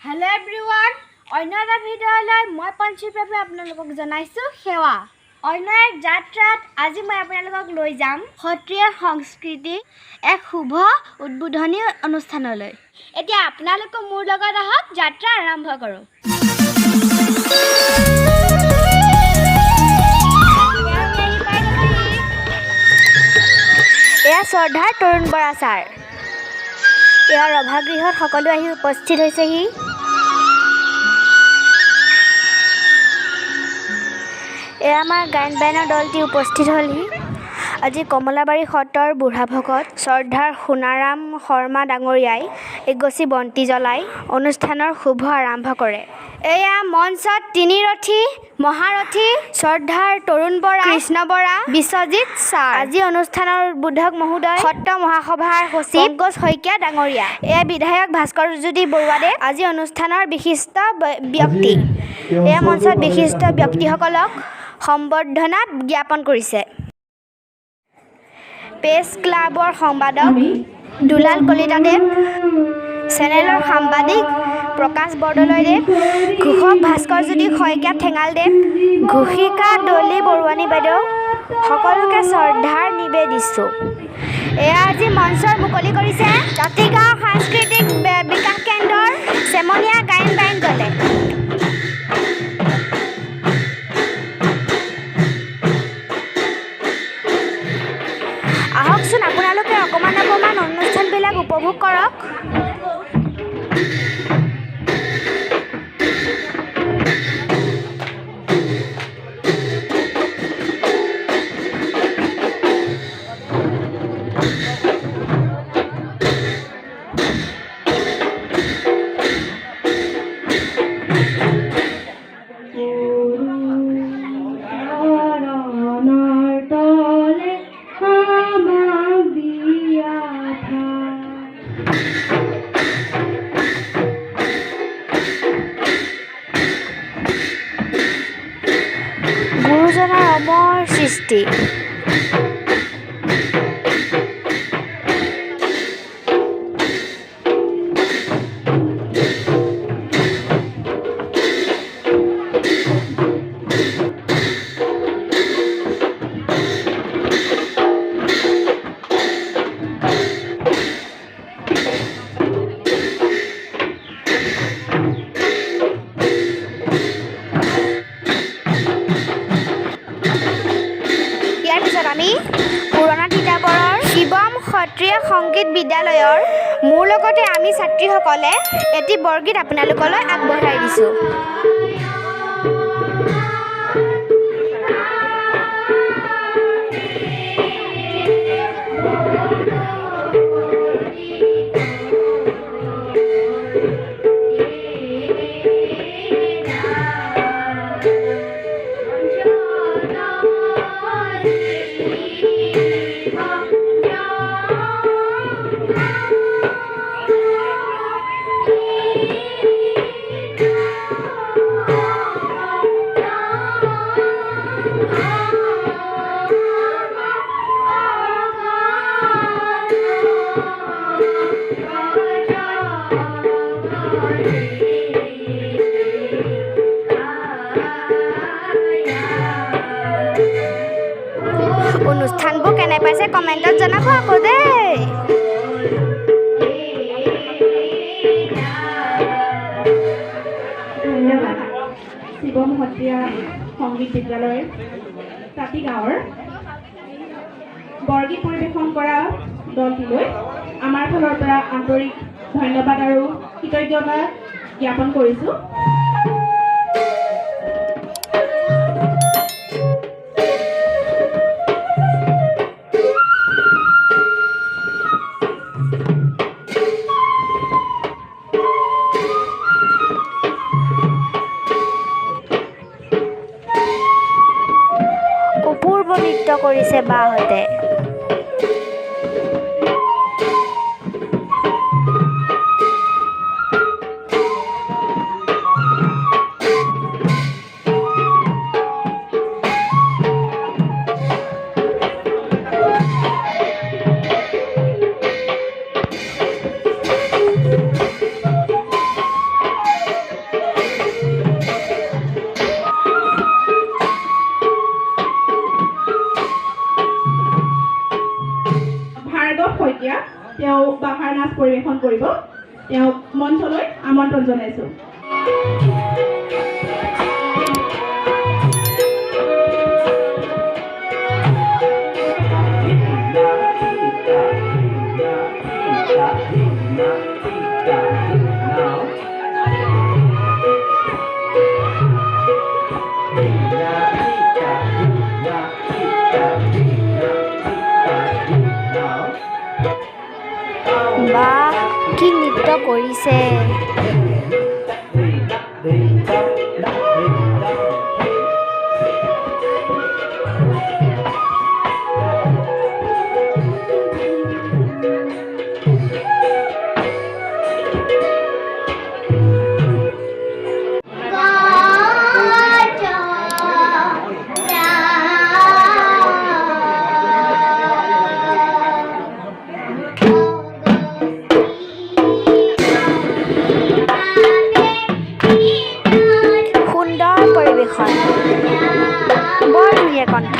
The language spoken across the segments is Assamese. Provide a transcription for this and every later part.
Hello everyone. Another videoলৈ মই Panshi Priyam আপোনালোকক জনাইছো সেৱা। অন্য এক যাত্ৰাত আজি মই আপোনালোকক লৈ যাম সত্ৰীয়া সংস্কৃতি এক শুভ উদ্বোধনী অনুষ্ঠানলৈ। এতিয়া আপোনালোক মোৰ লগত আহক যাত্ৰা আৰম্ভ কৰো। এয়া শ্ৰদ্ধাৰ তৰুণ বৰা ছাৰ। ইয়াৰ ৰভাগৃহত সকলো আহি উপস্থিত হৈছেহি। এয়া আমাৰ গায়ন বায়নৰ দলটি উপস্থিত হ'লহি। আজি কমলাবাৰী সত্ৰৰ বুঢ়া ভকত শ্ৰদ্ধাৰ সোণাৰাম শৰ্মা ডাঙৰীয়াই এগছি বন্তি জ্বলাই অনুষ্ঠানৰ শুভ আৰম্ভ কৰে। এয়া মঞ্চত তিনিৰথী মহাৰথী শ্ৰদ্ধাৰ তৰুণ বৰা, কৃষ্ণ বৰা, বিশ্বজিৎ ছাৰ। আজি অনুষ্ঠানৰ উদ্বোধক মহোদয় সত্ৰ মহাসভাৰ সচিব পংকজ শইকীয়া ডাঙৰীয়া। এয়া বিধায়ক ভাস্কৰজ্যোতি বৰুৱাদেৱ। আজি অনুষ্ঠানৰ বিশিষ্ট ব্যক্তি। এয়া মঞ্চত বিশিষ্ট ব্যক্তিসকলক সম্বৰ্ধনা জ্ঞাপন কৰিছে। প্ৰেছ ক্লাবৰ সম্পাদক দুলাল কলিতাদেৱ, চেনেলৰ সাংবাদিক প্ৰকাশ বৰদলৈদেৱ, ঘোষক ভাস্কৰজ্যোতি শইকীয়া ঠেঙালদেৱ, ঘোষিকা দলি বৰুৱানী বাইদেউ সকলোকে শ্ৰদ্ধাৰ নিবেদিছোঁ। এয়া আজি মঞ্চৰ মুকলি কৰিছে জাতিগাঁও সাংস্কৃতিক বিকাশ কেন্দ্ৰৰ চেমনীয়া গায়ন বায়ন দলে। আহকচোন আপোনালোকে অকণমান অনুষ্ঠানবিলাক উপভোগ কৰক। গুৰুজনাৰ অমৰ সৃষ্টি। ইয়াৰ পিছত আমি পুৰণা তিতাবৰৰ শিৱম সত্ৰীয়া সংগীত বিদ্যালয়ৰ মোৰ লগতে আমি ছাত্ৰীসকলে এটি বৰগীত আপোনালোকলৈ আগবঢ়াই দিছোঁ। অনুষ্ঠানবোৰ কেনে পাইছে কমেণ্টত জনাব আকৌ দেই। ধন্যবাদ। শিৱম সত্ৰীয়া সংগীত বিদ্যালয় তাঁতিগাঁৱৰ বৰগীত পৰিৱেশন কৰা দলটিলৈ আমাৰ ফালৰ পৰা আন্তৰিক ধন্যবাদ আৰু কৃতজ্ঞতা জ্ঞাপন কৰিছোঁ। অপূৰ্ব নৃত্য কৰিছে বাহঁতে। পৰিৱেশন কৰিব তেওঁক মঞ্চলৈ আমন্ত্ৰণ জনাইছোঁ। বাহ, কি নৃত্য কৰিছে! বৰ ধুনীয়া কণ্ঠ।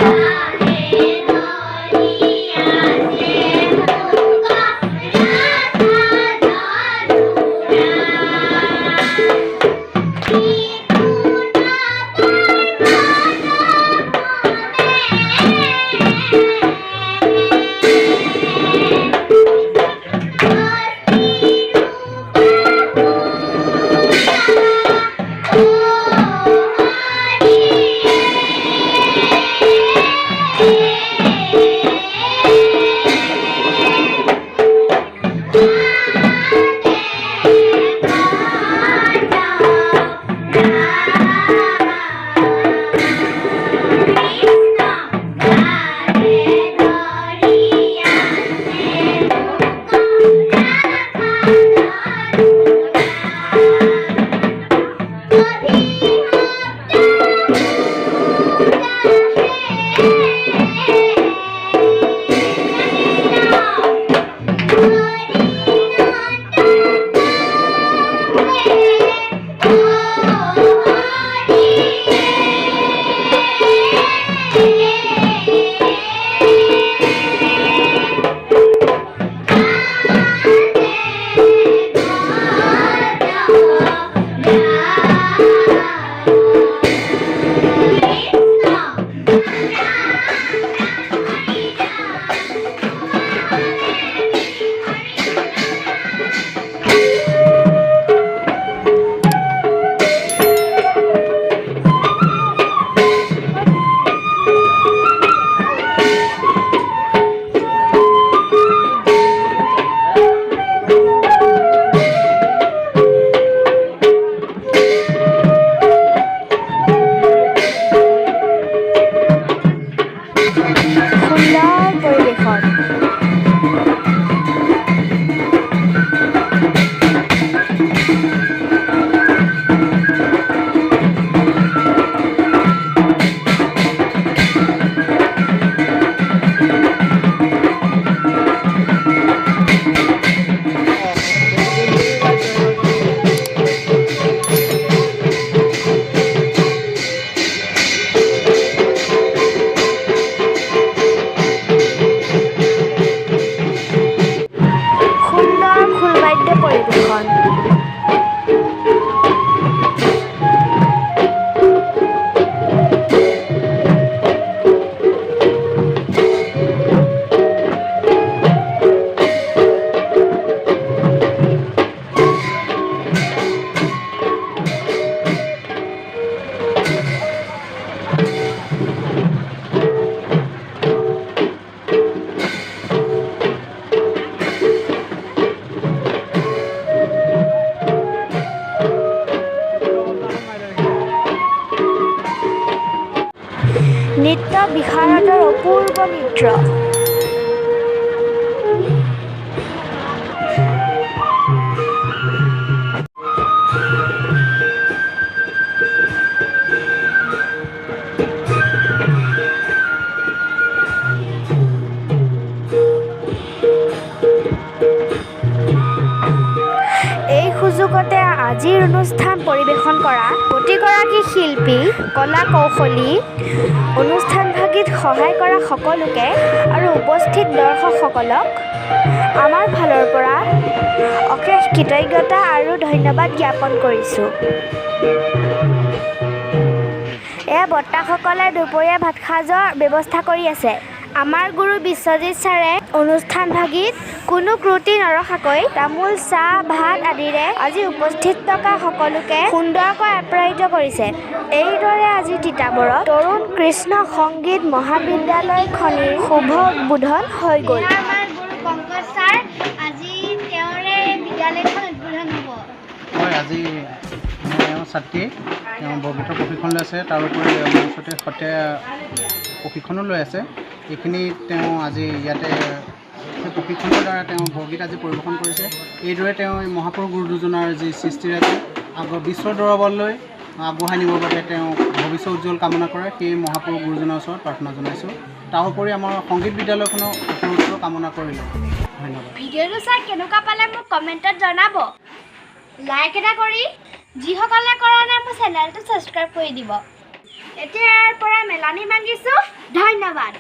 নৃত্য বিশাৰদৰ অপূৰ্ব নৃত্য। এই সুযোগতে আজিৰ অনুষ্ঠান পৰিৱেশন কৰা প্ৰতিগৰাকী শিল্পী, কলা কৌশলী, অনুষ্ঠানভাগীত সহায় কৰা সকলোকে আৰু উপস্থিত দৰ্শকসকলক আমাৰ ফালৰ পৰা অশেষ কৃতজ্ঞতা আৰু ধন্যবাদ জ্ঞাপন কৰিছোঁ। এয়া বক্তাসকলে দুপৰীয়া ভাত সাজৰ ব্যৱস্থা কৰি আছে। আমাৰ গুৰু বিশ্বজিৎ ছাৰে অনুষ্ঠানভাগিত কোনো ক্ৰুটি নৰখাকৈ তামোল, চাহ, ভাত আদিৰে আজি উপস্থিত থকা সকলোকে সুন্দৰকৈ আপ্যায়িত কৰিছে। এইদৰে আজি তিতাবৰত তৰুণ কৃষ্ণ সংগীত মহাবিদ্যালয়খনিৰ শুভ উদ্বোধন হৈ গ'ল। আমাৰ গুৰু পংকজ ছাৰ আজি তেওঁৰে বিদ্যালয়খন উদ্বোধন হ'ব। হয়, আজি মই ছাত্ৰী তেওঁ বৰগীতৰ প্ৰশিক্ষণ লৈ আছে, তাৰোপৰি আমাৰ ওচৰতে সত্ৰীয়া প্ৰশিক্ষণো লৈ আছে। এইখিনি তেওঁ আজি ইয়াতে সেই প্ৰশিক্ষণৰ দ্বাৰা তেওঁ বৰগীত আজি পৰিৱেশন কৰিছে। এইদৰে তেওঁ মহাপুৰুষ গুৰু দুজনাৰ যি সৃষ্টিৰাজি বিশ্বৰ দৰবাৰলৈ আগবঢ়াই নিবৰ বাবে তেওঁ ভৱিষ্যত উজ্জ্বল কামনা কৰে, সেই মহাপুৰুষ গুৰুজনাৰ ওচৰত প্ৰাৰ্থনা জনাইছোঁ। তাৰোপৰি আমাৰ সংগীত বিদ্যালয়খনৰ ওপৰতো কামনা কৰিলোঁ। ধন্যবাদ। ভিডিঅ'টো চাই কেনেকুৱা পালে মোক কমেণ্টত জনাব। লাইক এটা কৰি যিসকলে কৰা নাই মোৰ চেনেলটো ছাবস্ক্ৰাইব কৰি দিব। এতিয়াৰ পৰা মেলানি মাগিছোঁ। ধন্যবাদ।